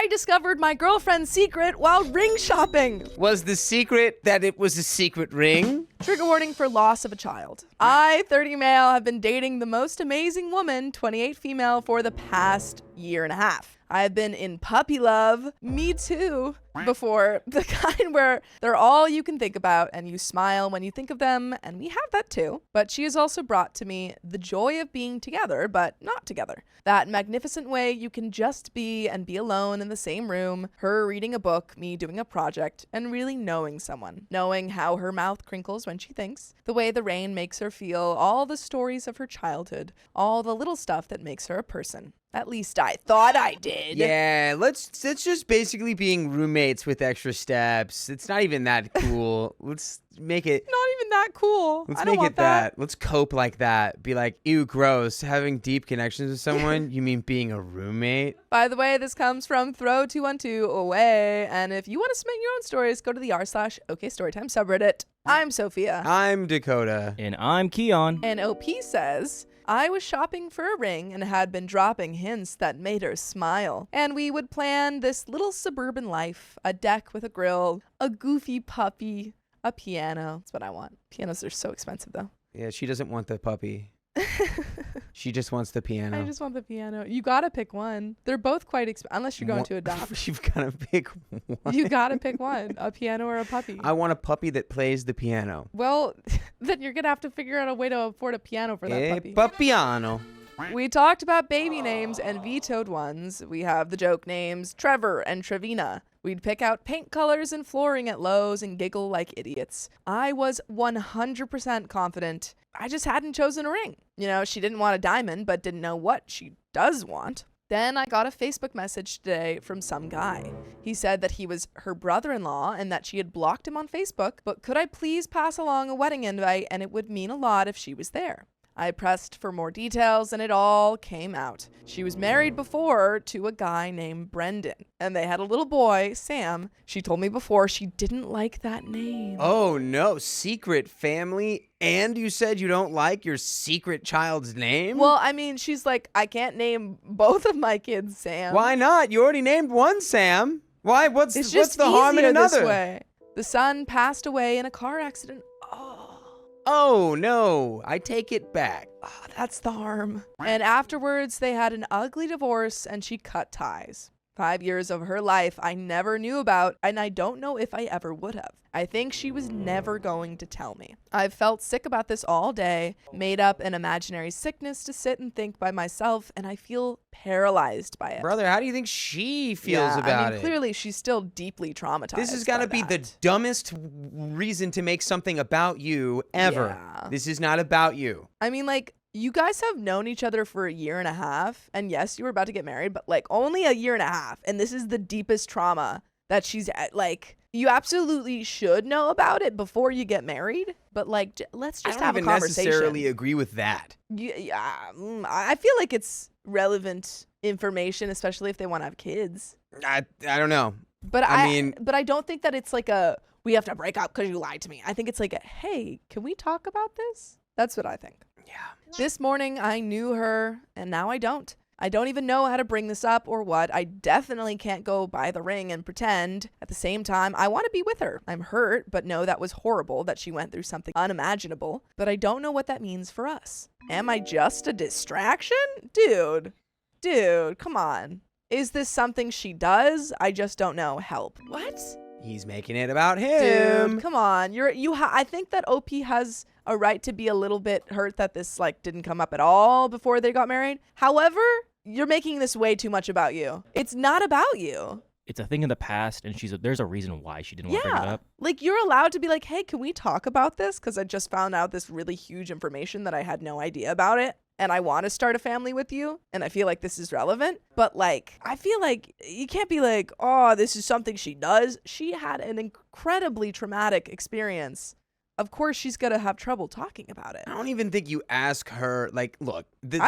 I discovered my girlfriend's secret while ring shopping. Was the secret that it was a secret ring? Trigger warning for loss of a child. I, 30 male, have been dating the most amazing woman, 28 female, for the past year and a half. I've been in puppy love, me too, before, the kind where they're all you can think about and you smile when you think of them, and we have that too. But she has also brought to me the joy of being together, but not together. That magnificent way you can just be and be alone in the same room, her reading a book, me doing a project, and really knowing someone. Knowing how her mouth crinkles when she thinks, the way the rain makes her feel, all the stories of her childhood, all the little stuff that makes her a person. At least I thought I did. Yeah, let's just basically being roommates with extra steps. It's not even that cool. Let's make it. Not even that cool. Let's I don't make want it that. Let's cope like that. Be like, ew, gross. Having deep connections with someone, you mean being a roommate? By the way, this comes from Throw212 away. And if you want to submit your own stories, go to the r/OKStorytime subreddit. I'm Sophia. I'm Dakota. And I'm Keon. And OP says, I was shopping for a ring and had been dropping hints that made her smile. And we would plan this little suburban life, a deck with a grill, a goofy puppy, a piano. That's what I want. Pianos are so expensive though. Yeah, she doesn't want the puppy. She just wants the piano. I just want the piano. You gotta pick one. They're both quite expensive, unless you're going to adopt. You've got to pick one. You gotta pick one, a piano or a puppy. I want a puppy that plays the piano. Well, then you're gonna have to figure out a way to afford a piano for that puppy. Papiano. We talked about baby names and vetoed ones. We have the joke names Trevor and Trevina. We'd pick out paint colors and flooring at Lowe's and giggle like idiots. I was 100% confident. I just hadn't chosen a ring. You know, she didn't want a diamond, but didn't know what she does want. Then I got a Facebook message today from some guy. He said that he was her brother-in-law and that she had blocked him on Facebook, but could I please pass along a wedding invite and it would mean a lot if she was there. I pressed for more details and it all came out. She was married before to a guy named Brendan and they had a little boy, Sam. She told me before she didn't like that name. Oh no, secret family? And you said you don't like your secret child's name? Well, I mean, she's like, I can't name both of my kids Sam. Why not? You already named one Sam. Why? What's the harm in another? This way. The son passed away in a car accident. Oh, no. I take it back. Oh, that's the harm. And afterwards, they had an ugly divorce and she cut ties. 5 years of her life I never knew about, and I don't know if I ever would have. I think she was never going to tell me. I've felt sick about this all day, made up an imaginary sickness to sit and think by myself, and I feel paralyzed by it. Brother, how do you think she feels about it? Clearly she's still deeply traumatized. This has got to be the dumbest reason to make something about you ever. Yeah. This is not about you. I mean, like, you guys have known each other for a year and a half, and yes, you were about to get married, but like only a year and a half, and this is the deepest trauma that she's like. You absolutely should know about it before you get married, but like, let's just have a conversation. I don't even necessarily agree with that. I feel like it's relevant information, especially if they want to have kids. I don't know. But I don't think that it's like we have to break up because you lied to me. I think it's like hey, can we talk about this? That's what I think. Yeah. This morning I knew her and now I don't. I don't even know how to bring this up or what. I definitely can't go buy the ring and pretend. At the same time, I want to be with her. I'm hurt, but know that was horrible that she went through something unimaginable. But I don't know what that means for us. Am I just a distraction? Dude, come on. Is this something she does? I just don't know. Help. What? He's making it about him. Dude, come on. I think that OP has a right to be a little bit hurt that this like didn't come up at all before they got married. However, you're making this way too much about you. It's not about you. It's a thing in the past, and there's a reason why she didn't want to bring it up. Like, you're allowed to be like, hey, can we talk about this? Because I just found out this really huge information that I had no idea about it. And I want to start a family with you. And I feel like this is relevant. But like, I feel like you can't be like, oh, this is something she does. She had an incredibly traumatic experience. Of course, she's going to have trouble talking about it. I don't even think you ask her, like, look, the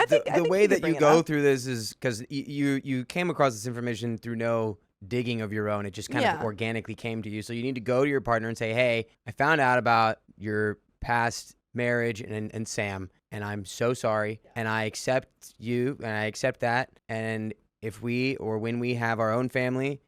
way you that bring you it go up. through this is because you came across this information through no digging of your own. It just kind of organically came to you. So you need to go to your partner and say, hey, I found out about your past marriage and Sam, and I'm so sorry, and I accept you, and I accept that, and if we or when we have our own family,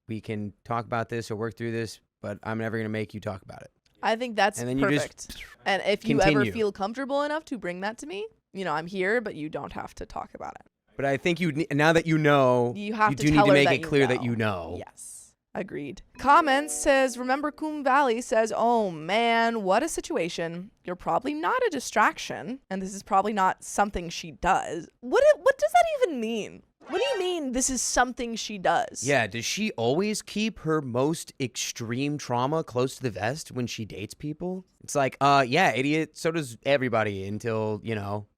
we can talk about this or work through this, but I'm never going to make you talk about it. I think that's And then perfect. you just And if you ever continue. feel comfortable enough to bring that to me, I'm here, but you don't have to talk about it. But I think now that you know, You have you to do tell need to her make that it you clear know. that you know. Yes. Agreed. Comments says, remember Coon Valley says, oh man, what a situation. You're probably not a distraction, and this is probably not something she does. What does that even mean? What do you mean this is something she does? Yeah, does she always keep her most extreme trauma close to the vest when she dates people? It's like, yeah, idiot, so does everybody until,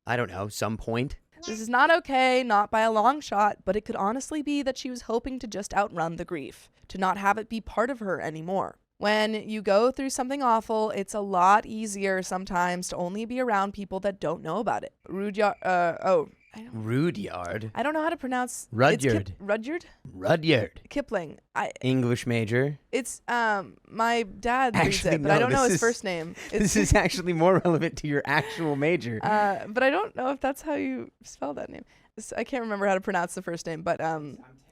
I don't know, some point. This is not okay, not by a long shot, but it could honestly be that she was hoping to just outrun the grief, to not have it be part of her anymore. When you go through something awful, it's a lot easier sometimes to only be around people that don't know about it. Rudyard. Rudyard. I don't know how to pronounce. Rudyard. Rudyard? Rudyard. Kipling. English major. It's my dad reads Actually, it, but I no, don't know this his is- first name. This is actually more relevant to your actual major. But I don't know if that's how you spell that name. I can't remember how to pronounce the first name, but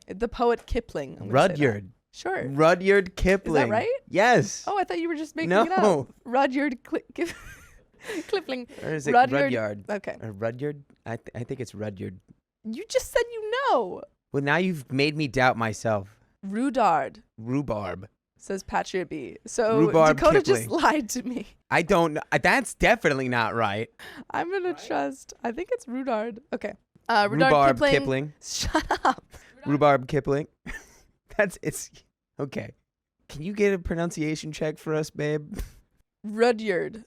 the poet Kipling. I'm gonna say that. Rudyard. Sure. Rudyard Kipling. right? Yes. Oh, I thought you were just making No. it up. Rudyard Kipling. Or is it Rudyard. Rudyard? Okay. Or Rudyard? I think it's Rudyard. You just said you know. Well, now you've made me doubt myself. Rudard, Rhubarb. says Patriot B. So Rhubarb Dakota Kipling. just lied to me. I don't know. That's definitely not right. I'm going to trust. I think it's Rudard. Okay. Rudard Rhubarb Kipling. Kipling. Shut up. Rhubarb Kipling. It's okay. Can you get a pronunciation check for us, babe? Rudyard.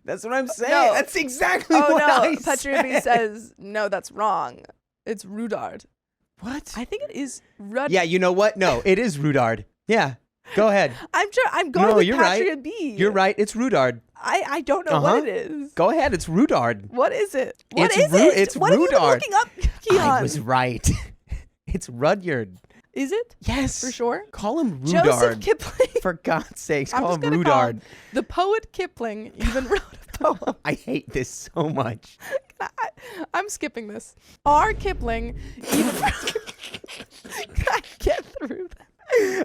That's what I'm saying. No. That's exactly Oh, what no. I Patriot B said. says, no, that's wrong. It's Rudard. What? I think it is Rudyard. Yeah, you know what? No, it is Rudard. Yeah, go ahead. I'm going No, with you're right. Patriot B. You're right. It's Rudard. I don't know Uh-huh. what it is. Go ahead. It's Rudard. What is it? What It's is Ru- it? it's What have you been Rudard. looking up, Keon? I was right. It's Rudyard. Is it? Yes. For sure? Call him Joseph Rudard. Kipling. For God's sakes, I'm call just him gonna call him Rudard. the poet Kipling even wrote a poem. I hate this so much. I'm skipping this. R. Kipling even I get through that.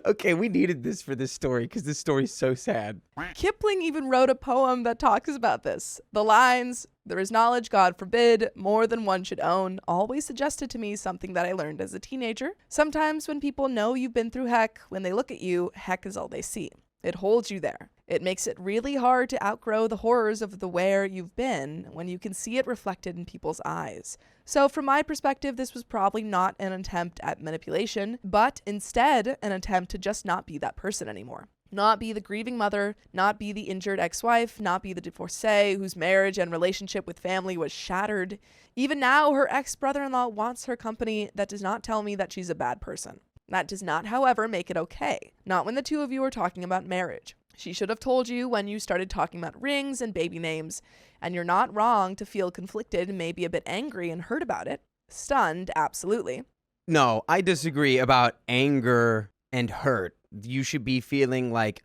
Okay, we needed this for this story because this story's so sad. Kipling even wrote a poem that talks about this. The lines, "There is knowledge, God forbid, more than one should own," always suggested to me something that I learned as a teenager. Sometimes when people know you've been through heck, when they look at you, heck is all they see. It holds you there. It makes it really hard to outgrow the horrors of the where you've been when you can see it reflected in people's eyes. So from my perspective, this was probably not an attempt at manipulation, but instead an attempt to just not be that person anymore. Not be the grieving mother, not be the injured ex-wife, not be the divorcee whose marriage and relationship with family was shattered. Even now, her ex-brother-in-law wants her company. That does not tell me that she's a bad person. That does not, however, make it okay. Not when the two of you are talking about marriage. She should have told you when you started talking about rings and baby names, and you're not wrong to feel conflicted, maybe a bit angry and hurt about it. Stunned, absolutely. No, I disagree about anger and hurt. You should be feeling like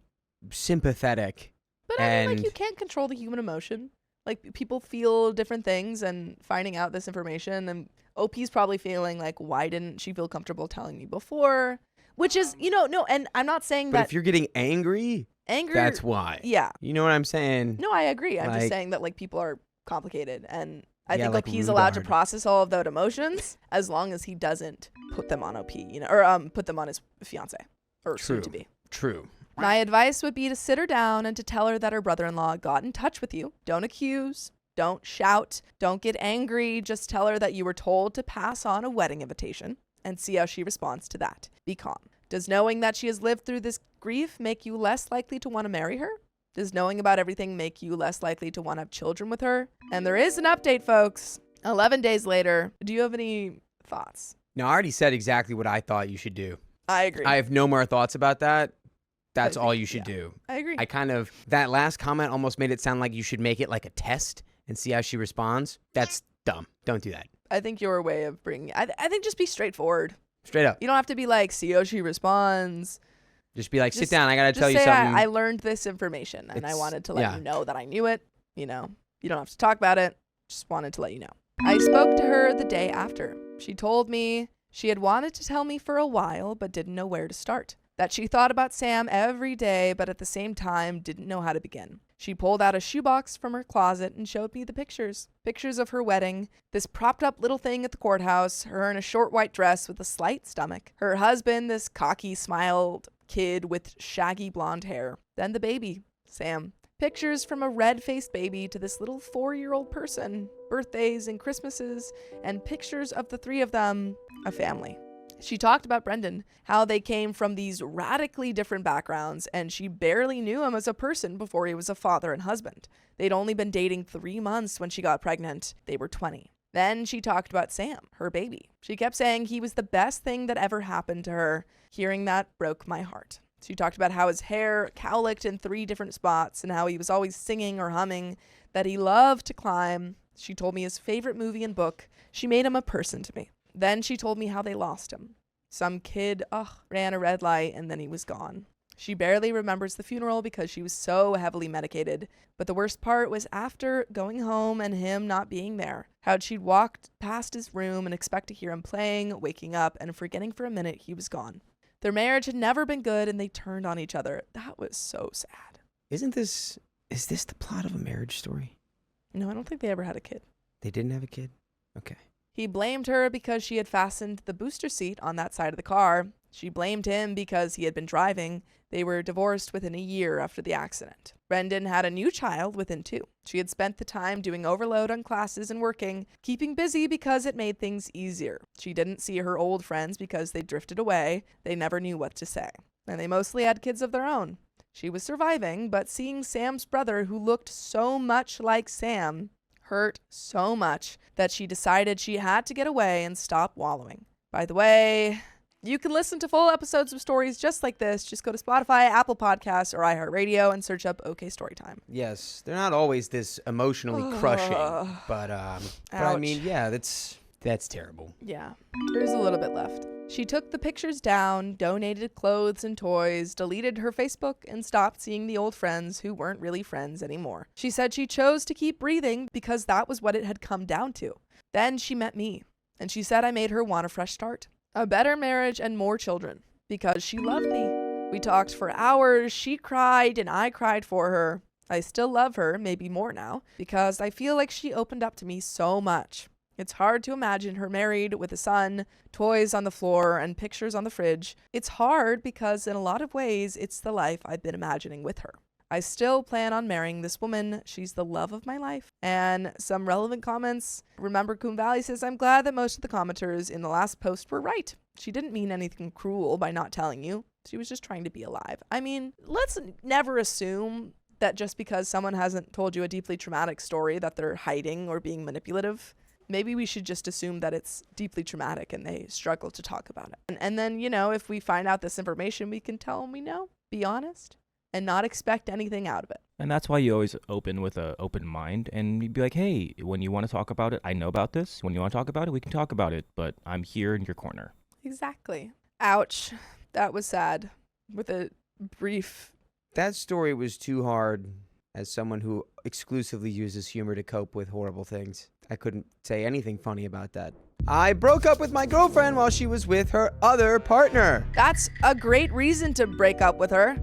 sympathetic. But I mean, like, And- you can't control the human emotion. Like, people feel different things, and finding out this information, and OP's probably feeling like, why didn't she feel comfortable telling me before? Which is, no, and I'm not saying But that if you're getting angry, anger. that's why. Yeah. You know what I'm saying? No, I agree. I'm just Like- saying that, like, people are complicated, and I Yeah, think like OP's allowed to Rudard. process all of those emotions as long as he doesn't put them on OP, or put them on his fiance or soon True. to be. True. My advice would be to sit her down and to tell her that her brother-in-law got in touch with you. Don't accuse. Don't shout. Don't get angry. Just tell her that you were told to pass on a wedding invitation and see how she responds to that. Be calm. Does knowing that she has lived through this grief make you less likely to want to marry her? Does knowing about everything make you less likely to want to have children with her? And there is an update, folks. 11 days later. Do you have any thoughts? No, I already said exactly what I thought you should do. I agree. I have no more thoughts about that. That's I all think- you should yeah. do. I agree. That last comment almost made it sound like you should make it like a test and see how she responds. That's dumb. Don't do that. I think your way of bringing... I think just be straightforward. Straight up. You don't have to be like, see how she responds. Just be like, sit Just- down. I got to Just tell you say, something. I learned this information, and I It's- wanted to let yeah. you know that I knew it. You don't have to talk about it. Just wanted to let you know. I spoke to her the day after. She told me She had wanted to tell me for a while, but didn't know where to start. That she thought about Sam every day, but at the same time didn't know how to begin. She pulled out a shoebox from her closet and showed me the pictures. Pictures of her wedding, this propped up little thing at the courthouse, her in a short white dress with a slight stomach, her husband, this cocky, smiled kid with shaggy blonde hair, then the baby, Sam. Pictures from a red-faced baby to this little 4-year-old person, birthdays and Christmases, and pictures of the three of them, a family. She talked about Brendan, how they came from these radically different backgrounds, and she barely knew him as a person before he was a father and husband. They'd only been dating 3 months when she got pregnant. They were 20. Then she talked about Sam, her baby. She kept saying he was the best thing that ever happened to her. Hearing that broke my heart. She talked about how his hair cowlicked in 3 different spots and how he was always singing or humming, that he loved to climb. She told me his favorite movie and book. She made him a person to me. Then she told me how they lost him. Some kid, ran a red light and then he was gone. She barely remembers the funeral because she was so heavily medicated. But the worst part was after going home and him not being there. How she'd walked past his room and expect to hear him playing, waking up, and forgetting for a minute he was gone. Their marriage had never been good and they turned on each other. That was so sad. Is this the plot of a Marriage Story? No, I don't think they ever had a kid. They didn't have a kid? Okay. He blamed her because she had fastened the booster seat on that side of the car. She blamed him because he had been driving. They were divorced within a year after the accident. Brendan had a new child within 2. She had spent the time doing overload on classes and working, keeping busy because it made things easier. She didn't see her old friends because they drifted away. They never knew what to say. And they mostly had kids of their own. She was surviving, but seeing Sam's brother, who looked so much like Sam, hurt so much that she decided she had to get away and stop wallowing. By the way, you can listen to full episodes of stories just like this. Just go to Spotify, Apple Podcasts, or iHeartRadio and search up OK Storytime. Yes, they're not always this emotionally crushing, but I mean, yeah, that's terrible. Yeah, there's a little bit left. She took the pictures down, donated clothes and toys, deleted her Facebook, and stopped seeing the old friends who weren't really friends anymore. She said she chose to keep breathing because that was what it had come down to. Then she met me, and she said I made her want a fresh start, a better marriage, and more children, because she loved me. We talked for hours, she cried, and I cried for her. I still love her, maybe more now, because I feel like she opened up to me so much. It's hard to imagine her married with a son, toys on the floor, and pictures on the fridge. It's hard because in a lot of ways, it's the life I've been imagining with her. I still plan on marrying this woman. She's the love of my life. And some relevant comments. Remember, Coon Valley says, I'm glad that most of the commenters in the last post were right. She didn't mean anything cruel by not telling you. She was just trying to be alive. I mean, let's never assume that just because someone hasn't told you a deeply traumatic story that they're hiding or being manipulative. Maybe we should just assume that it's deeply traumatic and they struggle to talk about it. And then, if we find out this information, we can tell them we know, be honest, and not expect anything out of it. And that's why you always open with an open mind and you'd be like, hey, when you want to talk about it, I know about this. When you want to talk about it, we can talk about it, but I'm here in your corner. Exactly. Ouch. That was sad. With a brief... That story was too hard as someone who exclusively uses humor to cope with horrible things. I couldn't say anything funny about that. I broke up with my girlfriend while she was with her other partner. That's a great reason to break up with her.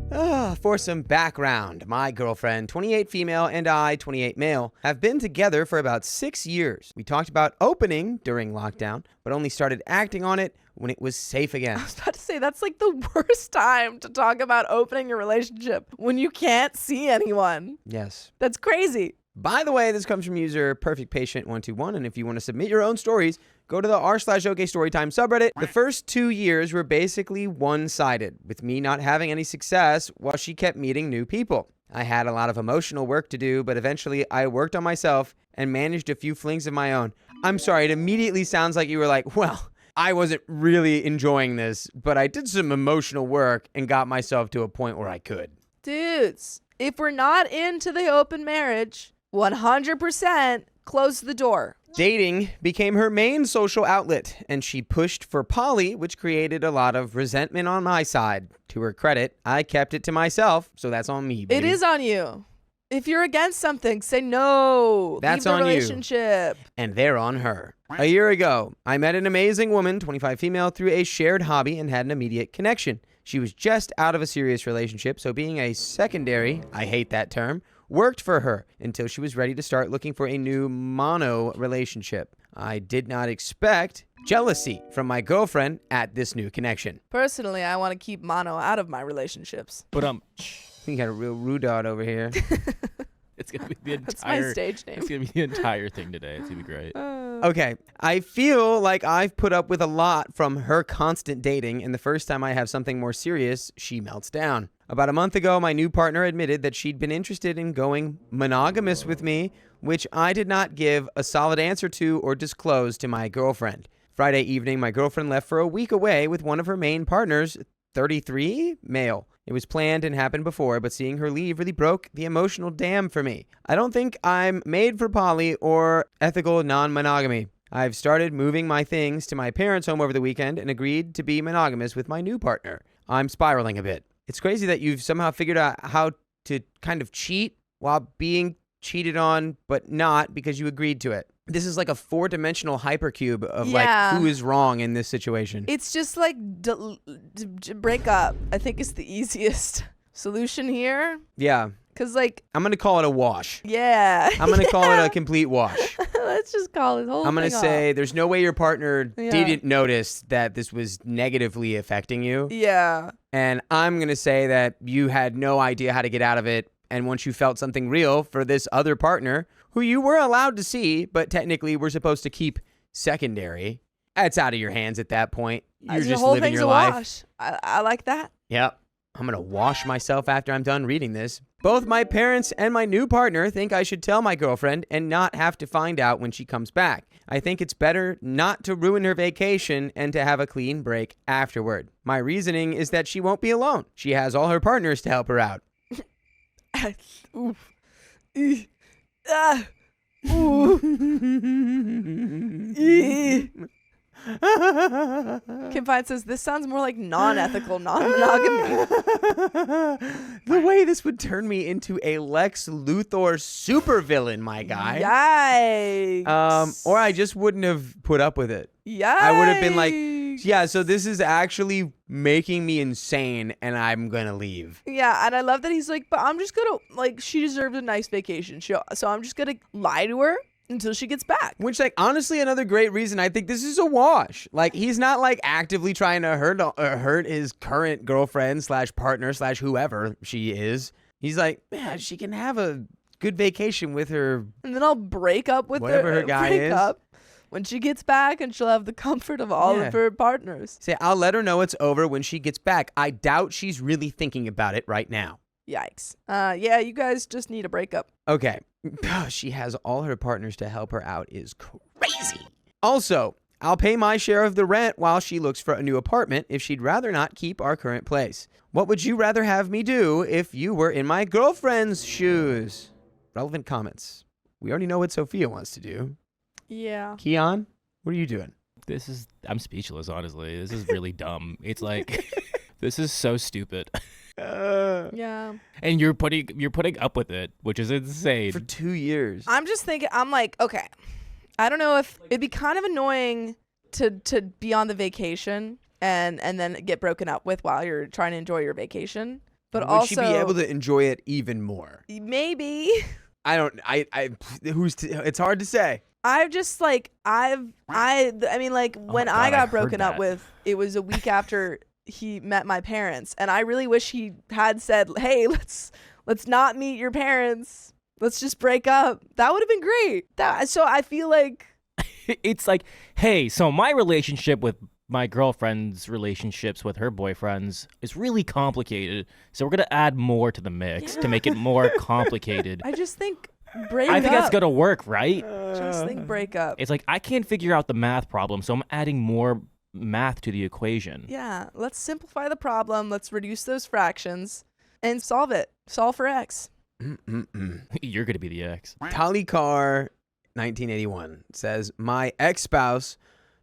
For some background, my girlfriend, 28 female, and I, 28 male, have been together for about 6 years. We talked about opening during lockdown, but only started acting on it when it was safe again. I was about to say, that's like the worst time to talk about opening your relationship, when you can't see anyone. Yes. That's crazy. By the way, this comes from user PerfectPatient121, and if you want to submit your own stories, go to the r/OKStorytime subreddit. The first 2 years were basically one-sided, with me not having any success while she kept meeting new people. I had a lot of emotional work to do, but eventually I worked on myself and managed a few flings of my own. I'm sorry, it immediately sounds like you were like, well, I wasn't really enjoying this, but I did some emotional work and got myself to a point where I could. Dudes, if we're not into the open marriage, 100% close the door. Dating became her main social outlet, and she pushed for poly, which created a lot of resentment on my side. To her credit, I kept it to myself, so that's on me, baby. It is on you. If you're against something, say no. That's Leave the on you. relationship. And they're on her. A year ago, I met an amazing woman, 25 female, through a shared hobby and had an immediate connection. She was just out of a serious relationship, so being a secondary, I hate that term, worked for her until she was ready to start looking for a new mono relationship. I did not expect jealousy from my girlfriend at this new connection. Personally, I want to keep mono out of my relationships. But You got a real rude dot over here. it's gonna be the entire. That's my stage name. It's gonna be the entire thing today. It's gonna be great. Okay, I feel like I've put up with a lot from her constant dating, and the first time I have something more serious, she melts down. About a month ago, my new partner admitted that she'd been interested in going monogamous with me, which I did not give a solid answer to or disclose to my girlfriend. Friday evening, my girlfriend left for a week away with one of her main partners, 33, male. It was planned and happened before, but seeing her leave really broke the emotional dam for me. I don't think I'm made for poly or ethical non-monogamy. I've started moving my things to my parents' home over the weekend and agreed to be monogamous with my new partner. I'm spiraling a bit. It's crazy that you've somehow figured out how to kind of cheat while being cheated on, but not because you agreed to it. This is like a 4-dimensional hypercube of like who is wrong in this situation. It's just like break up. I think is the easiest solution here. Yeah. Cause like I'm going to call it a wash. yeah. I'm going to call it a complete wash. Let's just call it the whole I'm going to thing say there's no way your partner Yeah. didn't notice that this was negatively affecting you. off. Yeah. And I'm going to say that you had no idea how to get out of it. And once you felt something real for this other partner, who you were allowed to see, but technically were supposed to keep secondary, it's out of your hands at that point. You're The just whole living thing's your a life. wash. I like that. Yep. I'm going to wash myself after I'm done reading this. Both my parents and my new partner think I should tell my girlfriend and not have to find out when she comes back. I think it's better not to ruin her vacation and to have a clean break afterward. My reasoning is that she won't be alone. She has all her partners to help her out. Oof. Ooh. Kim Fine says this sounds more like non-ethical non-monogamy. The way this would turn me into a Lex Luthor supervillain, my guy. Yikes. Or I just wouldn't have put up with it. Yikes. I would have been like, yeah, so this is actually making me insane and I'm going to leave. Yeah, and I love that he's like, but I'm just gonna, like, she deserved a nice vacation. So I'm just gonna lie to her until she gets back. Which, like, honestly, another great reason I think this is a wash. Like, he's not, like, actively trying to hurt his current girlfriend / partner / whoever she is. He's like, yeah, she can have a good vacation with her. And then I'll break up with Whatever her guy break is. up when she gets back, and she'll have the comfort of all of her partners. Say, I'll let her know it's over when she gets back. I doubt she's really thinking about it right now. Yikes. Yeah, you guys just need a breakup. Okay. She has all her partners to help her out is crazy. Also, I'll pay my share of the rent while she looks for a new apartment if she'd rather not keep our current place. What would you rather have me do if you were in my girlfriend's shoes? Relevant comments. We already know what Sophia wants to do. Yeah. Keon, what are you doing? I'm speechless, honestly. This is really dumb. It's like, this is so stupid. Yeah. And you're putting up with it, which is insane. For 2 years. I'm just thinking, I'm like, okay, I don't know if it'd be kind of annoying to be on the vacation and then get broken up with while you're trying to enjoy your vacation. But would also, she be able to enjoy it even more? maybe. It's hard to say. I've just like, I mean, like when my I God, I got heard broken up that. with, it was a week after he met my parents. And I really wish he had said, hey, let's not meet your parents. Let's just break up. That would have been great. So I feel like, It's like, hey, so my relationship with my girlfriend's relationships with her boyfriends is really complicated. So we're going to add more to the mix to make it more complicated. I just think break I think up. that's going to work, right? Just think break up. It's like, I can't figure out the math problem, so I'm adding more math to the equation. Yeah, let's simplify the problem. Let's reduce those fractions and solve it. Solve for X. You're going to be the ex. Talikar 1981 says, my ex-spouse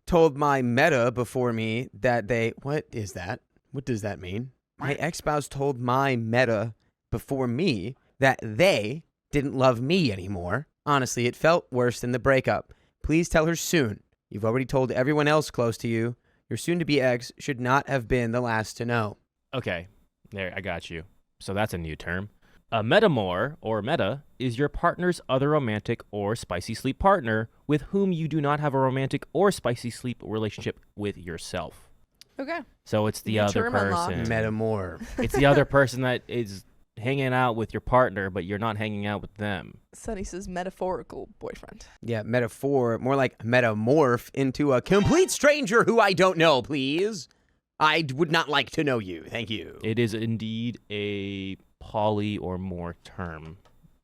told my meta before me that they... What is that? What does that mean? My ex-spouse told my meta before me that they didn't love me anymore. Honestly, it felt worse than the breakup. Please tell her soon. You've already told everyone else close to you. Your soon-to-be ex should not have been the last to know. Okay, there, I got you. So that's a new term. A metamor, or meta, is your partner's other romantic or spicy sleep partner with whom you do not have a romantic or spicy sleep relationship with yourself. Okay. So it's the New other term unlocked. person. Metamor. It's the other person that is hanging out with your partner, but you're not hanging out with them. Sunny says metaphorical boyfriend. Yeah, metaphor, more like metamorph into a complete stranger who I don't know, please. I would not like to know you. Thank you. It is indeed a poly or more term.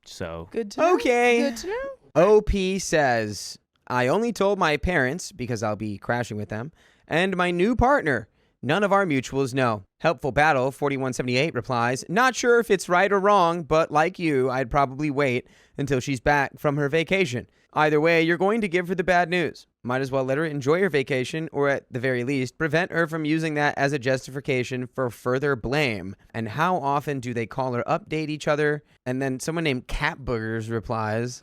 So Good to know. Okay. Good to know. OP says, I only told my parents, because I'll be crashing with them, and my new partner. None of our mutuals know. Helpful Battle 4178 replies, not sure if it's right or wrong, but like you, I'd probably wait until she's back from her vacation. Either way, you're going to give her the bad news. Might as well let her enjoy her vacation, or at the very least, prevent her from using that as a justification for further blame. And how often do they call or update each other? And then someone named Cat Boogers replies,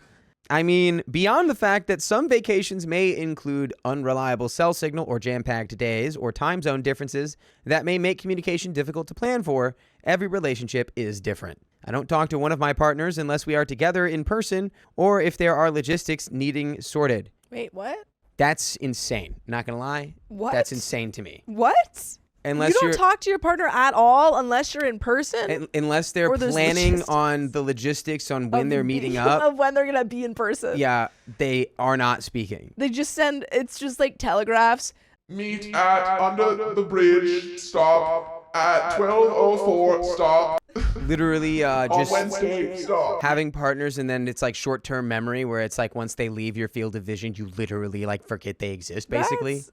I mean, beyond the fact that some vacations may include unreliable cell signal or jam-packed days or time zone differences that may make communication difficult to plan for, every relationship is different. I don't talk to one of my partners unless we are together in person or if there are logistics needing sorted. Wait, what? That's insane. Not gonna lie. What? That's insane to me. What? Unless you don't you're talk to your partner at all unless you're in person? unless they're Or there's planning logistics. on the logistics on when Of they're meeting up. Of when they're going to be in person. Yeah, they are not speaking. They just send, it's just like telegraphs. Meet at under the bridge. Stop at 12:04. Stop Literally on just Wednesday. Stop. having partners, and then it's like short-term memory where it's like once they leave your field of vision, you literally like forget they exist, basically.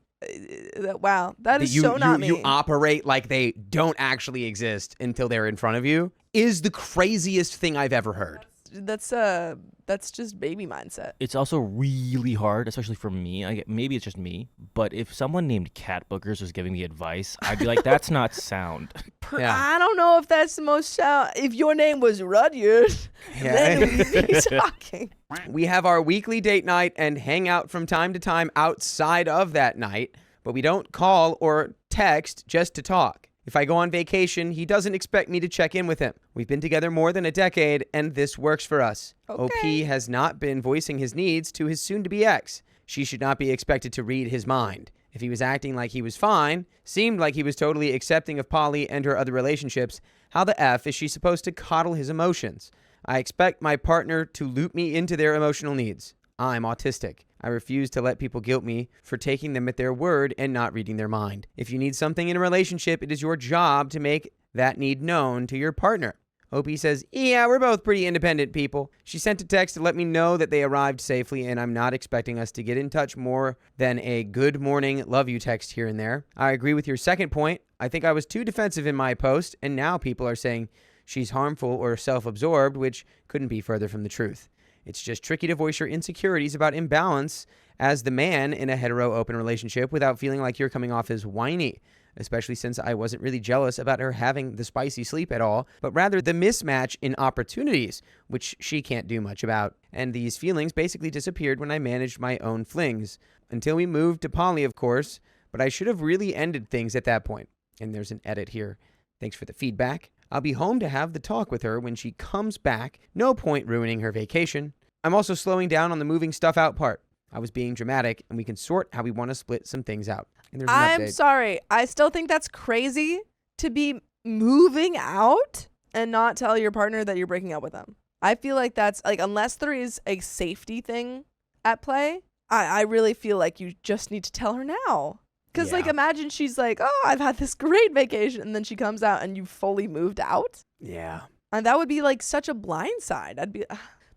Wow, that is you, so not me. You operate like they don't actually exist until they're in front of you is the craziest thing I've ever heard. That's just baby mindset. it's also really hard, especially for me. Maybe it's just me, but if someone named Cat Boogers was giving me advice, I'd be like, that's not sound. Yeah. I don't know if that's the most sound. If your name was Rudyard, then we'd be talking. We have our weekly date night and hang out from time to time outside of that night, but we don't call or text just to talk. If I go on vacation, he doesn't expect me to check in with him. We've been together more than a decade, and this works for us. Okay. OP has not been voicing his needs to his soon-to-be ex. She should not be expected to read his mind. If he was acting like he was fine, seemed like he was totally accepting of Polly and her other relationships, how the F is she supposed to coddle his emotions? I expect my partner to loop me into their emotional needs. I'm autistic. I refuse to let people guilt me for taking them at their word and not reading their mind. If you need something in a relationship, it is your job to make that need known to your partner. OP says, yeah, we're both pretty independent people. She sent a text to let me know that they arrived safely, and I'm not expecting us to get in touch more than a good morning, love you text here and there. I agree with your second point. I think I was too defensive in my post, and now people are saying she's harmful or self-absorbed, which couldn't be further from the truth. It's just tricky to voice your insecurities about imbalance as the man in a hetero open relationship without feeling like you're coming off as whiny, especially since I wasn't really jealous about her having the spicy sleep at all, but rather the mismatch in opportunities, which she can't do much about. And these feelings basically disappeared when I managed my own flings. Until we moved to poly, of course, but I should have really ended things at that point. And there's an edit here. Thanks for the feedback. I'll be home to have the talk with her when she comes back. No point ruining her vacation. I'm also slowing down on the moving stuff out part. I was being dramatic, and we can sort how we want to split some things out. And there's an I'm update. sorry. I still think that's crazy to be moving out and not tell your partner that you're breaking up with them. I feel like that's like, unless there is a safety thing at play, I really feel like you just need to tell her now. Because like, Yeah. imagine she's like, oh, I've had this great vacation. And then she comes out and you fully moved out. Yeah. And that would be like such a blindside.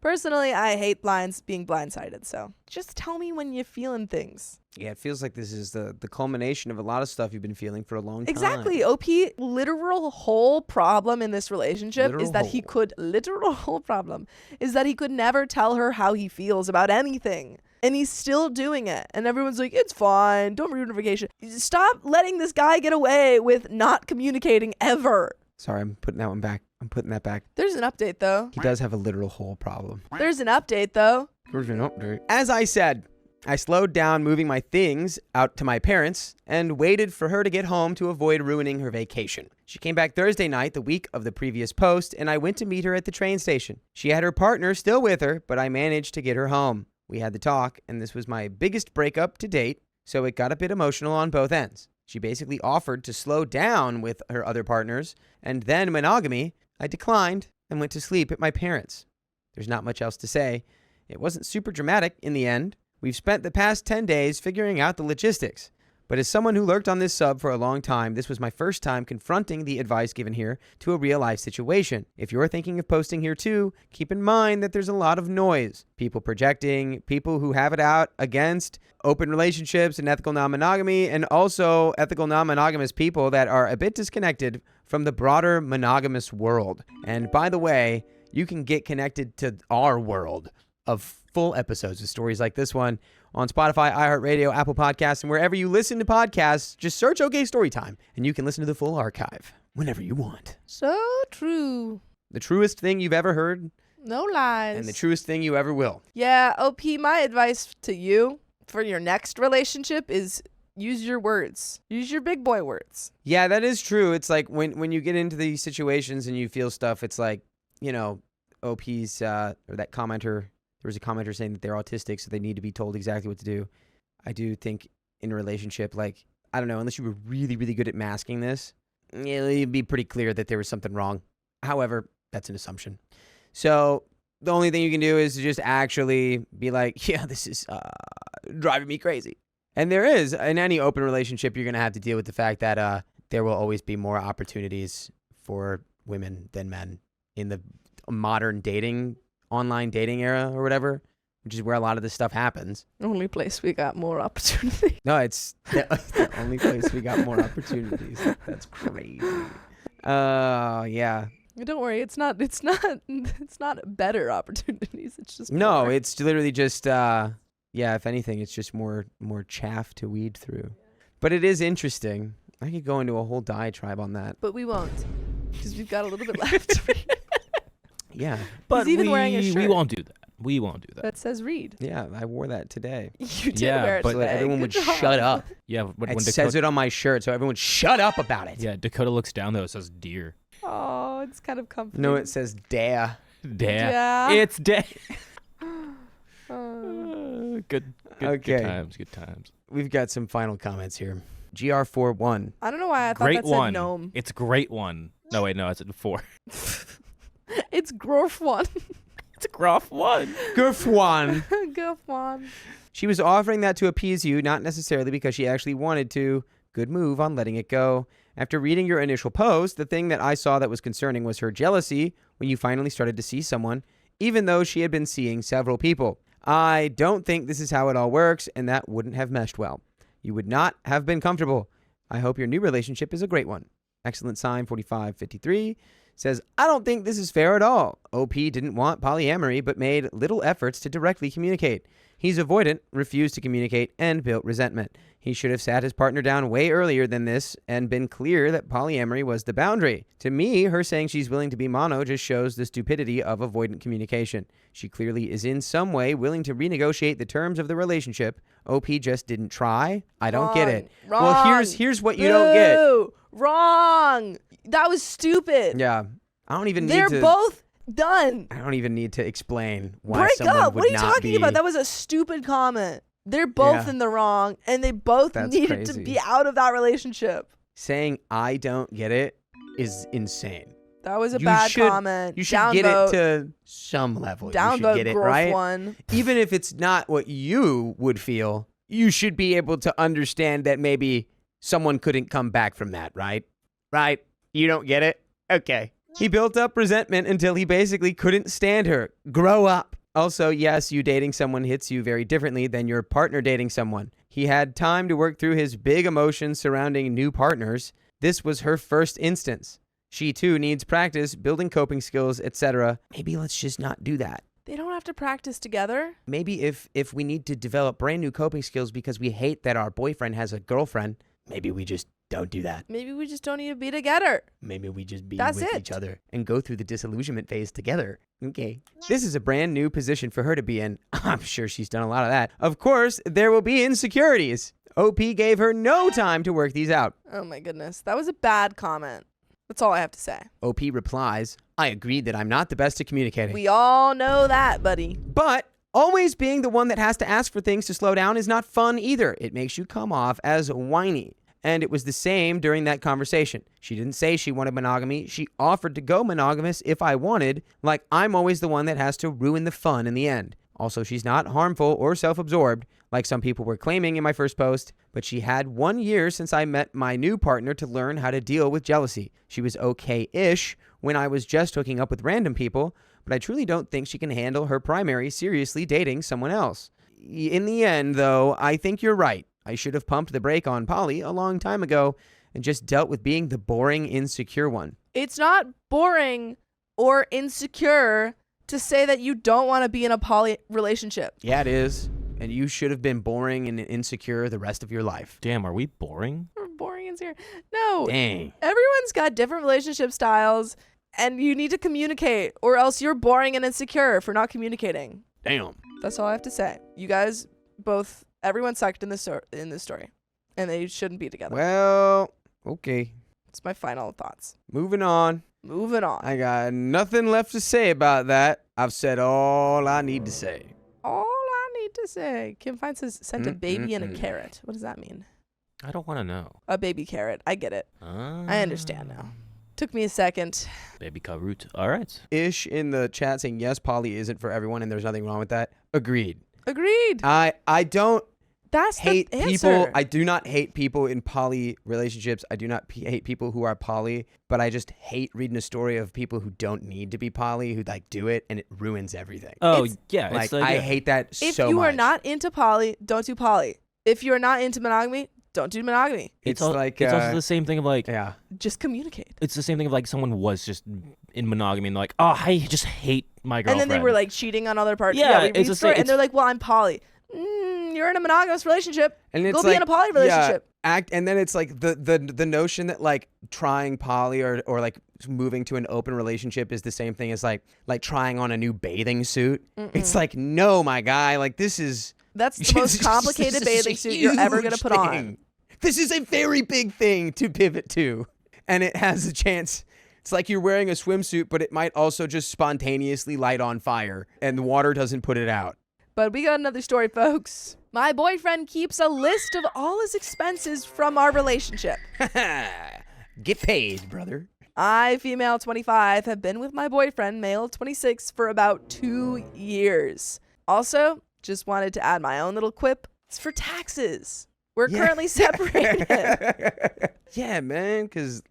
Personally, I hate being blindsided. So just tell me when you're feeling things. Yeah, it feels like this is the culmination of a lot of stuff you've been feeling for a long time. Exactly. OP, literal whole problem in this relationship is that he could never tell her how he feels about anything. And he's still doing it. And everyone's like, it's fine. Don't ruin your vacation. Stop letting this guy get away with not communicating ever. Sorry, I'm putting that one back. I'm putting that back. There's an update, though. He does have a literal hole problem. There's an update, though. There's an update. As I said, I slowed down moving my things out to my parents and waited for her to get home to avoid ruining her vacation. She came back Thursday night, the week of the previous post, and I went to meet her at the train station. She had her partner still with her, but I managed to get her home. We had the talk, and this was my biggest breakup to date, so it got a bit emotional on both ends. She basically offered to slow down with her other partners, and then monogamy. I declined and went to sleep at my parents'. There's not much else to say. It wasn't super dramatic in the end. We've spent the past 10 days figuring out the logistics. But as someone who lurked on this sub for a long time, this was my first time confronting the advice given here to a real-life situation. If you're thinking of posting here too, keep in mind that there's a lot of noise. People projecting, people who have it out against open relationships and ethical non-monogamy, and also ethical non-monogamous people that are a bit disconnected from the broader monogamous world. And by the way, you can get connected to our world of full episodes of stories like this one on Spotify, iHeartRadio, Apple Podcasts, and wherever you listen to podcasts. Just search OK Storytime, and you can listen to the full archive whenever you want. So true. The truest thing you've ever heard, No lies. and the truest thing you ever will. Yeah, OP, my advice to you for your next relationship is use your words. Use your big boy words. Yeah, that is true. It's like when you get into these situations and you feel stuff, it's like, you know, OP's, or that commenter, there was a commenter saying that they're autistic, so they need to be told exactly what to do. I do think in a relationship, like, I don't know, unless you were really, really good at masking this, it'd be pretty clear that there was something wrong. However, that's an assumption. So the only thing you can do is to just actually be like, yeah, this is driving me crazy. And there is, in any open relationship, you're going to have to deal with the fact that there will always be more opportunities for women than men in the modern dating, online dating era or whatever, which is where a lot of this stuff happens. Only place we got more opportunity. No, it's the only place we got more opportunities. That's crazy. Yeah. Don't worry, it's not better opportunities. It's just No, more. it's literally just yeah, if anything, it's just more chaff to weed through. But it is interesting. I could go into a whole diatribe on that. But we won't, because we've got a little bit left. Yeah. But even wearing a we shirt. won't do that. We won't do that. That says read. Yeah, I wore that today. You did Yeah, wear it but So that today. everyone Good would job. shut up. Yeah, when It says it on my shirt, so everyone shut up about it. Yeah, Dakota looks down though. It says deer. Oh, it's kind of comforting. No, it says dare. Dare. Yeah. It's day. Oh. Good Okay. times. Good times. We've got some final comments here. GR41. I don't know why I thought Great that said one. gnome. It's great one. No, wait, no, it's at 4. It's Grorf one. It's a gruff one. Gurfwan. Grorf one. She was offering that to appease you, not necessarily because she actually wanted to. Good move on letting it go. After reading your initial post, the thing that I saw that was concerning was her jealousy when you finally started to see someone, even though she had been seeing several people. I don't think this is how it all works, and that wouldn't have meshed well. You would not have been comfortable. I hope your new relationship is a great one. Excellent sign 4553 says, I don't think this is fair at all. OP didn't want polyamory, but made little efforts to directly communicate. He's avoidant, refused to communicate, and built resentment. He should have sat his partner down way earlier than this and been clear that polyamory was the boundary. To me, her saying she's willing to be mono just shows the stupidity of avoidant communication. She clearly is in some way willing to renegotiate the terms of the relationship. OP just didn't try. I don't get it. Wrong. Well, here's what you don't get. Boo. Wrong. That was stupid. Yeah. I don't even They're need to both done. I don't even need to explain why Break someone up. would What are you not talking be. about? That was a stupid comment. They're both Yeah. in the wrong, and they both That's needed to crazy. be out of that relationship. Saying I don't get it is insane. That was a You bad should- comment. You should Downvote. get it to some level. You should Downvote get it Growth right. one. Even if it's not what you would feel, you should be able to understand that maybe someone couldn't come back from that, right? Right? You don't get it? Okay. He built up resentment until he basically couldn't stand her. Grow up. Also, yes, you dating someone hits you very differently than your partner dating someone. He had time to work through his big emotions surrounding new partners. This was her first instance. She too needs practice, building coping skills, etc. Maybe let's just not do that. They don't have to practice together. Maybe if we need to develop brand new coping skills because we hate that our boyfriend has a girlfriend, maybe we just Don't do that. Maybe we just don't need to be together. Maybe we just be That's with it. each other and go through the disillusionment phase together. Okay. This is a brand new position for her to be in. I'm sure she's done a lot of that. Of course, there will be insecurities. OP gave her no time to work these out. Oh my goodness. That was a bad comment. That's all I have to say. OP replies, I agreed that I'm not the best at communicating. We all know that, buddy. But always being the one that has to ask for things to slow down is not fun either. It makes you come off as whiny. And it was the same during that conversation. She didn't say she wanted monogamy. She offered to go monogamous if I wanted, like I'm always the one that has to ruin the fun in the end. Also, she's not harmful or self-absorbed, like some people were claiming in my first post, but she had 1 year since I met my new partner to learn how to deal with jealousy. She was okay-ish when I was just hooking up with random people, but I truly don't think she can handle her primary seriously dating someone else. In the end, though, I think you're right. I should have pumped the brake on Polly a long time ago and just dealt with being the boring, insecure one. It's not boring or insecure to say that you don't want to be in a poly relationship. Yeah, it is. And you should have been boring and insecure the rest of your life. Damn, are we boring? We're boring and insecure. No. Dang. Everyone's got different relationship styles, and you need to communicate, or else you're boring and insecure for not communicating. Damn. That's all I have to say. You guys both, everyone sucked in this story, and they shouldn't be together. Well, okay. It's my final thoughts. Moving on. Moving on. I got nothing left to say about that. I've said all I need to say. All I need to say. Kim Fine says, sent a baby and a carrot. What does that mean? I don't want to know. A baby carrot. I get it. I understand now. Took me a second. Baby carrot. All right. Ish in the chat saying, yes, poly isn't for everyone and there's nothing wrong with that. Agreed. Agreed. I don't That's hate the answer. people. I do not hate people in poly relationships. I do not hate people who are poly, but I just hate reading a story of people who don't need to be poly, who like do it and it ruins everything. Oh, It's- yeah. Like, it's like, I hate that If so you much. are not into poly, don't do poly. If you are not into monogamy, don't do monogamy. It's al- like it's also the same thing of like, yeah. Just communicate. it's the same thing of like someone was just in monogamy and they're like, oh, I just hate my girlfriend. And then they were like cheating on other partners. Yeah, we it's read the story, same- and they're like, well, I'm poly. You're in a monogamous relationship. And it's Go like, be in a poly relationship. And then it's like the notion that like trying poly or like moving to an open relationship is the same thing as like trying on a new bathing suit. It's like, no, my guy, like this is That's the most complicated this is bathing a suit you're ever going to huge put on. thing. This is a very big thing to pivot to. And it has a chance. It's like you're wearing a swimsuit, but it might also just spontaneously light on fire and the water doesn't put it out. But we got another story, folks. My boyfriend keeps a list of all his expenses from our relationship. Get paid, brother. I, female 25, have been with my boyfriend, male 26, for about 2 years. Also, just wanted to add my own little quip. It's for taxes. We're currently separated. Yeah, man, because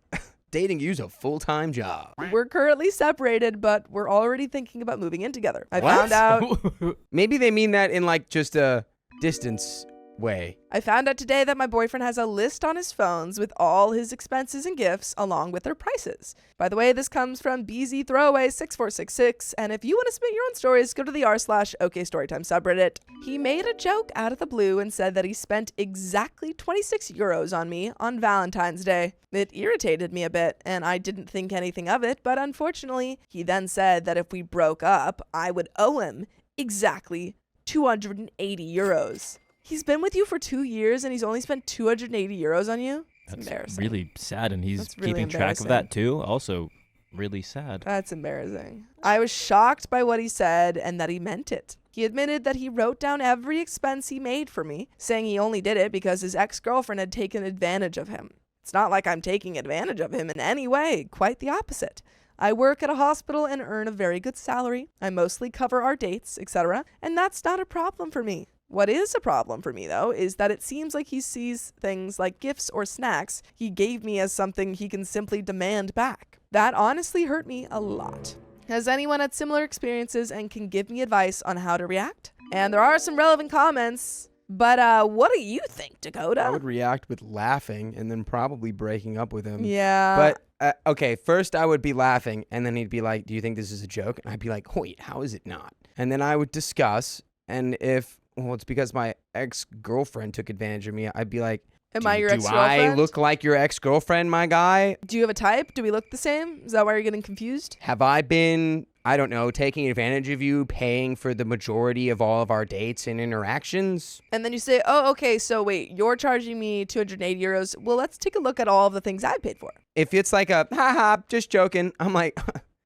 dating you's a full-time job. We're currently separated, but we're already thinking about moving in together. I What? found out Maybe they mean that in like just a distance way. I found out today that my boyfriend has a list on his phones with all his expenses and gifts along with their prices. By the way, this comes from BZ Throwaway 6466, and if you want to submit your own stories, go to the r/OKStorytime subreddit. He made a joke out of the blue and said that he spent exactly 26 euros on me on Valentine's Day. It irritated me a bit, and I didn't think anything of it, but unfortunately, he then said that if we broke up, I would owe him exactly 280 euros. He's been with you for 2 years and he's only spent 280 euros on you? It's That's embarrassing. really sad, and he's That's really keeping track of embarrassing. that too. Also, really sad. That's embarrassing. I was shocked by what he said and that he meant it. He admitted that he wrote down every expense he made for me, saying he only did it because his ex-girlfriend had taken advantage of him. It's not like I'm taking advantage of him in any way, quite the opposite. I work at a hospital and earn a very good salary. I mostly cover our dates, etc., and that's not a problem for me. What is a problem for me, though, is that it seems like he sees things like gifts or snacks he gave me as something he can simply demand back. That honestly hurt me a lot. Has anyone had similar experiences and can give me advice on how to react? And there are some relevant comments, but what do you think, Dakota? I would react with laughing and then probably breaking up with him. Yeah. But, okay, first I would be laughing, and then he'd be like, do you think this is a joke? And I'd be like, wait, how is it not? And then I would discuss, and if, well, it's because my ex-girlfriend took advantage of me, I'd be like, Am I your Do ex-girlfriend? I look like your ex-girlfriend, my guy? Do you have a type? Do we look the same? Is that why you're getting confused? Have I been, I don't know, taking advantage of you, paying for the majority of all of our dates and interactions? And then you say, oh, okay, so wait, you're charging me 280 euros. Well, let's take a look at all of the things I paid for. If it's like a, haha, just joking, I'm like,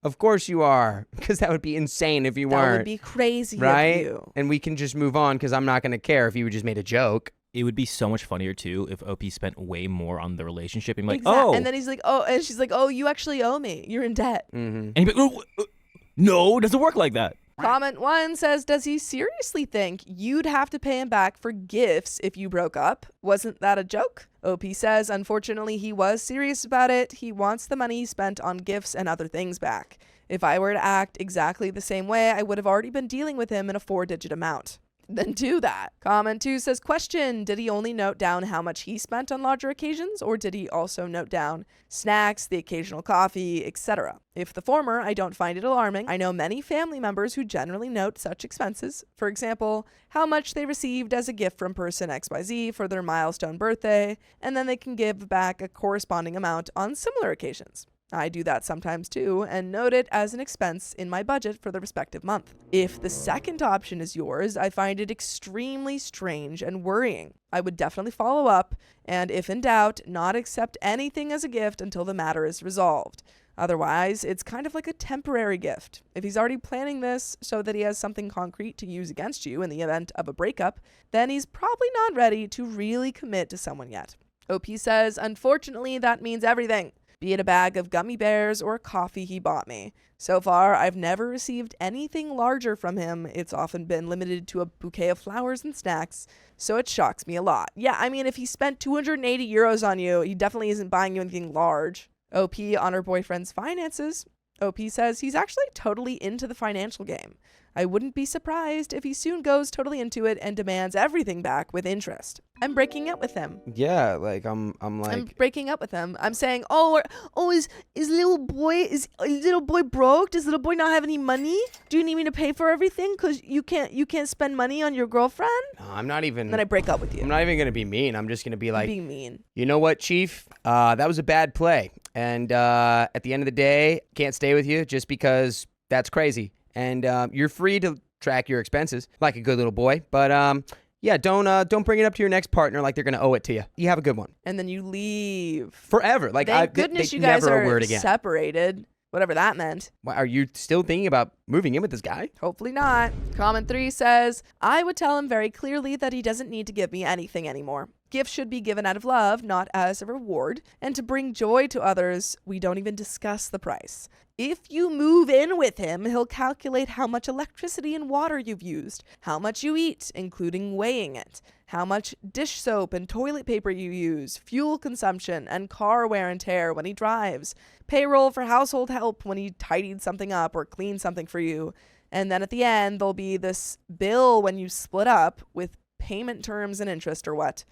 of course you are, because that would be insane if you That weren't. would be crazy right? of you. And we can just move on because I'm not going to care if you just made a joke. It would be so much funnier too if OP spent way more on the relationship and be like, Exact- oh, And then he's like, oh, and she's like, oh, you actually owe me. You're in debt. Mm-hmm. and he'd be like, no, it doesn't work like that. Comment 1 says, does he seriously think you'd have to pay him back for gifts if you broke up? Wasn't that a joke? OP says, unfortunately, he was serious about it. He wants the money he spent on gifts and other things back. If I were to act exactly the same way, I would have already been dealing with him in a 4-digit amount. Then do that. Comment 2 says, question, did he only note down how much he spent on larger occasions, or did he also note down snacks, the occasional coffee, etc.? If the former, I don't find it alarming. I know many family members who generally note such expenses. For example, how much they received as a gift from person XYZ for their milestone birthday, and then they can give back a corresponding amount on similar occasions. I do that sometimes too, and note it as an expense in my budget for the respective month. If the second option is yours, I find it extremely strange and worrying. I would definitely follow up, and if in doubt, not accept anything as a gift until the matter is resolved. Otherwise, it's kind of like a temporary gift. If he's already planning this so that he has something concrete to use against you in the event of a breakup, then he's probably not ready to really commit to someone yet. OP says, unfortunately, that means everything. Be it a bag of gummy bears or a coffee he bought me. So far, I've never received anything larger from him. It's often been limited to a bouquet of flowers and snacks, so it shocks me a lot. Yeah, I mean, if he spent 280 euros on you, he definitely isn't buying you anything large. OP on her boyfriend's finances. OP says he's actually totally into the financial game. I wouldn't be surprised if he soon goes totally into it and demands everything back with interest. I'm breaking up with him. Yeah, like I'm like I'm breaking up with him. I'm saying, is little boy broke? Does little boy not have any money? Do you need me to pay for everything? Cause you can't spend money on your girlfriend. no, I'm not even. And then I break up with you. I'm not even gonna be mean. I'm just gonna be like, Being mean. you know what, Chief? That was a bad play, and at the end of the day, can't stay with you just because that's crazy. And you're free to track your expenses like a good little boy, but yeah, don't bring it up to your next partner like they're gonna owe it to you. You have a good one And then you leave. forever. Like Thank goodness they you guys never are a word again. separated. Whatever that meant. Why, are you still thinking about moving in with this guy? Hopefully not. Comment 3 says, I would tell him very clearly that he doesn't need to give me anything anymore. Gifts should be given out of love, not as a reward. And to bring joy to others, we don't even discuss the price. If you move in with him, he'll calculate how much electricity and water you've used, how much you eat, including weighing it, how much dish soap and toilet paper you use, fuel consumption, and car wear and tear when he drives, payroll for household help when he tidied something up or cleaned something for you. And then at the end, there'll be this bill when you split up with payment terms and interest or what.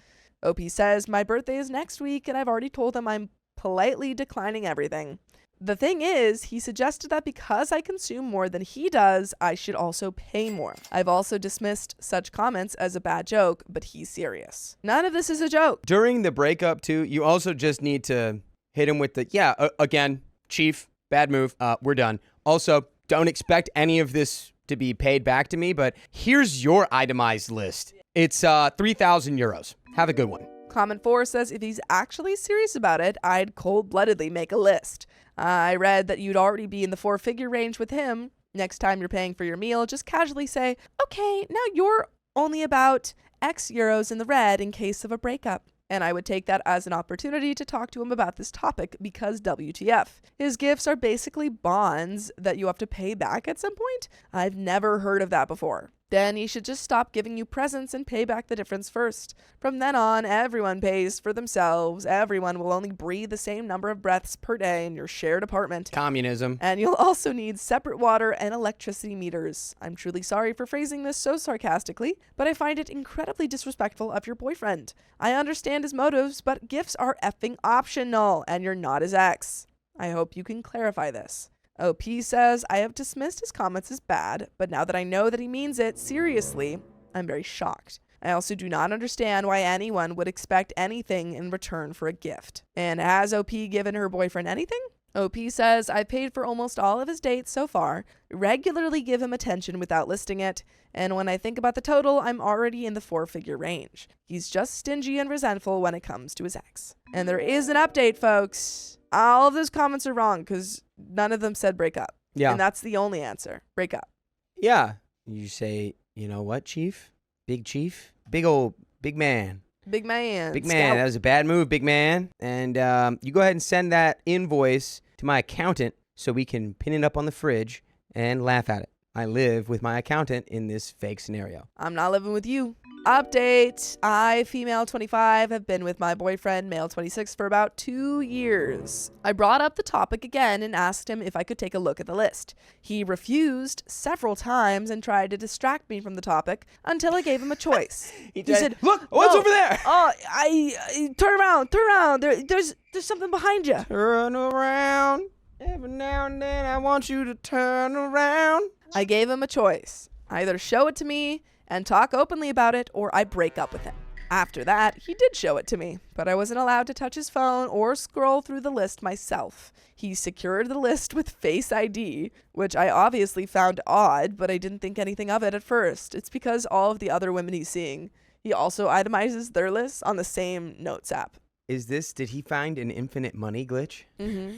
OP says, my birthday is next week, and I've already told him I'm politely declining everything. The thing is, he suggested that because I consume more than he does, I should also pay more. I've also dismissed such comments as a bad joke, but he's serious. None of this is a joke. During the breakup, too, you also just need to hit him with the, again, Chief, bad move, we're done. Also, don't expect any of this to be paid back to me, but here's your itemized list. It's 3,000 euros. Have a good one. Comment 4 says, if he's actually serious about it, I'd cold-bloodedly make a list. I read that you'd already be in the 4-figure range with him. Next time you're paying for your meal, just casually say, okay, now you're only about X euros in the red in case of a breakup. And I would take that as an opportunity to talk to him about this topic because WTF. His gifts are basically bonds that you have to pay back at some point. I've never heard of that before. Then he should just stop giving you presents and pay back the difference first. From then on, everyone pays for themselves. Everyone will only breathe the same number of breaths per day in your shared apartment. Communism. And you'll also need separate water and electricity meters. I'm truly sorry for phrasing this so sarcastically, but I find it incredibly disrespectful of your boyfriend. I understand his motives, but gifts are effing optional, and you're not his ex. I hope you can clarify this. OP says, I have dismissed his comments as bad, but now that I know that he means it seriously, I'm very shocked. I also do not understand why anyone would expect anything in return for a gift. And has OP given her boyfriend anything? OP says, I paid for almost all of his dates so far, regularly give him attention without listing it, and when I think about the total, I'm already in the 4-figure range. He's just stingy and resentful when it comes to his ex. And there is an update, folks. All of those comments are wrong because none of them said break up. Yeah. And that's the only answer. Break up. Yeah. You say, you know what, Chief? Big Chief? Big man. Big man. Big man. That was a bad move, big man. And you go ahead and send that invoice to my accountant so we can pin it up on the fridge and laugh at it. I live with my accountant in this fake scenario. I'm not living with you. Update. I, female 25, have been with my boyfriend, male 26, for about 2 years. I brought up the topic again and asked him if I could take a look at the list. He refused several times and tried to distract me from the topic until I gave him a choice. He said, look, what's over there? Oh, I turn around. There's something behind you. Turn around. Every now and then I want you to turn around. I gave him a choice. Either show it to me and talk openly about it, or I break up with him. After that, he did show it to me, but I wasn't allowed to touch his phone or scroll through the list myself. He secured the list with Face ID, which I obviously found odd, but I didn't think anything of it at first. It's because all of the other women he's seeing, he also itemizes their lists on the same notes app. Did he find an infinite money glitch? Mm-hmm.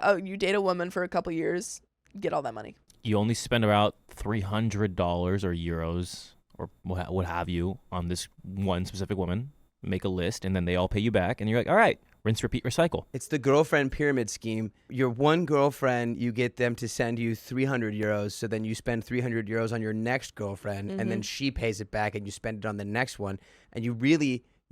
Oh, you date a woman for a couple years, get all that money. You only spend about $300 or euros or what have you on this one specific woman. Make a list, and then they all pay you back, and you're like, all right, rinse, repeat, recycle. It's the girlfriend pyramid scheme. Your one girlfriend, you get them to send you 300 euros, so then you spend 300 euros on your next girlfriend, and then she pays it back, and you spend it on the next one, and you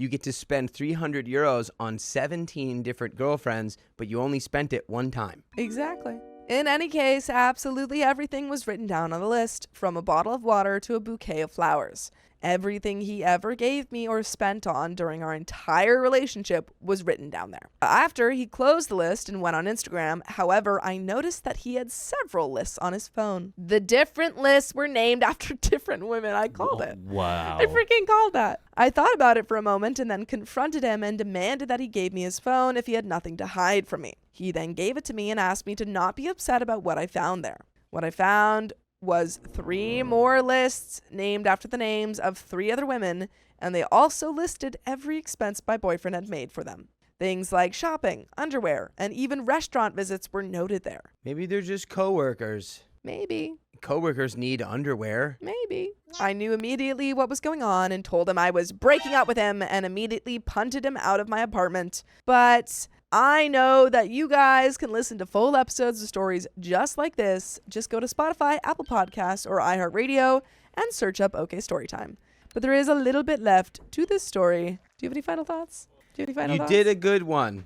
get to spend 300 euros on 17 different girlfriends, but you only spent it one time. Exactly. In any case, absolutely everything was written down on the list, from a bottle of water to a bouquet of flowers. Everything he ever gave me or spent on during our entire relationship was written down there. After, he closed the list and went on Instagram. However, I noticed that he had several lists on his phone. The different lists were named after different women. I called it. Wow. I freaking called that. I thought about it for a moment and then confronted him and demanded that he gave me his phone if he had nothing to hide from me. He then gave it to me and asked me to not be upset about what I found there. What I found was 3 more lists named after the names of 3 other women, and they also listed every expense my boyfriend had made for them. Things like shopping, underwear, and even restaurant visits were noted there. Maybe they're just coworkers. Maybe. Coworkers need underwear. Maybe. I knew immediately what was going on and told him I was breaking up with him and immediately punted him out of my apartment. But I know that you guys can listen to full episodes of stories just like this. Just go to Spotify, Apple Podcasts, or iHeartRadio and search up OK Storytime. But there is a little bit left to this story. Do you have any final thoughts? You did a good one.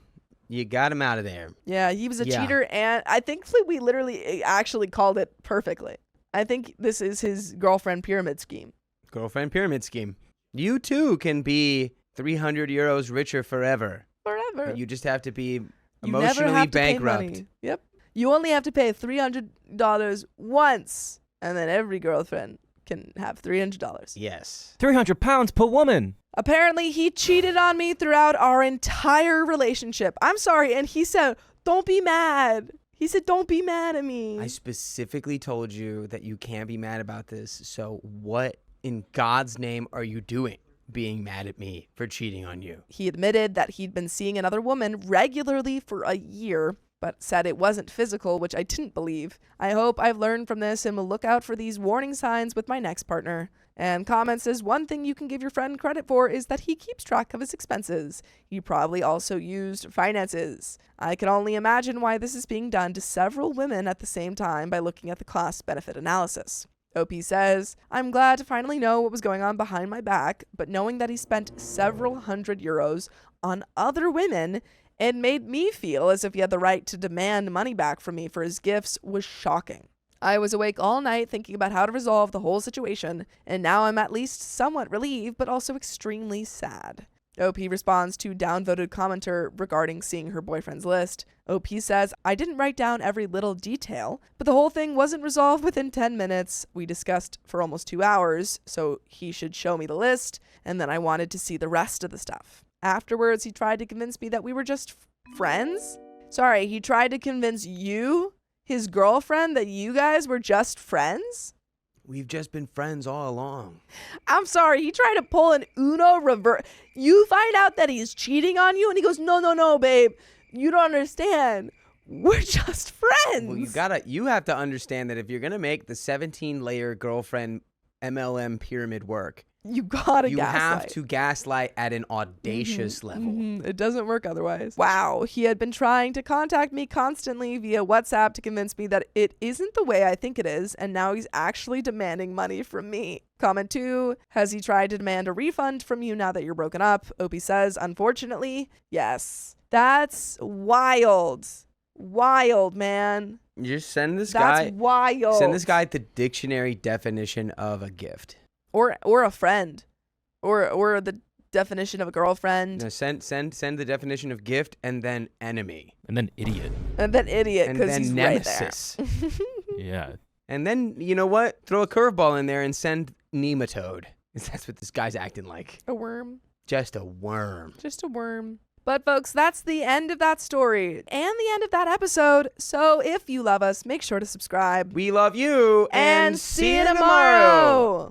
You got him out of there. Yeah, he was a cheater, and I think we literally actually called it perfectly. I think this is his girlfriend pyramid scheme. Girlfriend pyramid scheme. You too can be 300 euros richer forever. Forever. But you just have to be You emotionally never have to pay bankrupt. money. Yep. You only have to pay $300 once, and then every girlfriend can have $300. Yes. 300 pounds per woman. Apparently, he cheated on me throughout our entire relationship. I'm sorry, and he said, don't be mad. He said, don't be mad at me. I specifically told you that you can't be mad about this. So what in God's name are you doing being mad at me for cheating on you? He admitted that he'd been seeing another woman regularly for a year, but said it wasn't physical, which I didn't believe. I hope I've learned from this and will look out for these warning signs with my next partner. And comment says, one thing you can give your friend credit for is that he keeps track of his expenses. He probably also used finances. I can only imagine why this is being done to several women at the same time by looking at the cost-benefit analysis. OP says, I'm glad to finally know what was going on behind my back, but knowing that he spent several hundred euros on other women and made me feel as if he had the right to demand money back from me for his gifts was shocking. I was awake all night thinking about how to resolve the whole situation, and now I'm at least somewhat relieved, but also extremely sad. OP responds to downvoted commenter regarding seeing her boyfriend's list. OP says, I didn't write down every little detail, but the whole thing wasn't resolved within 10 minutes. We discussed for almost 2 hours, so he should show me the list, and then I wanted to see the rest of the stuff. Afterwards, he tried to convince me that we were just friends? Sorry, he tried to convince you, his girlfriend, that you guys were just friends? We've just been friends all along. I'm sorry, he tried to pull an Uno reverse. You find out that he's cheating on you, and he goes, no, babe. You don't understand. We're just friends. Well, you have to understand that if you're gonna make the 17-layer girlfriend MLM pyramid work, you gotta you gaslight. have to gaslight at an audacious level. It doesn't work otherwise. Wow, he had been trying to contact me constantly via WhatsApp to convince me that it isn't the way I think it is, and now he's actually demanding money from me. Comment 2, has he tried to demand a refund from you now that you're broken up? OP says, unfortunately, yes. That's wild. Wild, man. You just send this That's guy. wild. Send this guy the dictionary definition of a gift. Or a friend. Or the definition of a girlfriend. No, send the definition of gift and then enemy. And then idiot. And then idiot, And because then he's nemesis. right there. Yeah. And then, you know what? Throw a curveball in there and send nematode. That's what this guy's acting like. A worm. Just a worm. Just a worm. But folks, that's the end of that story and the end of that episode. So if you love us, make sure to subscribe. We love you And see you tomorrow.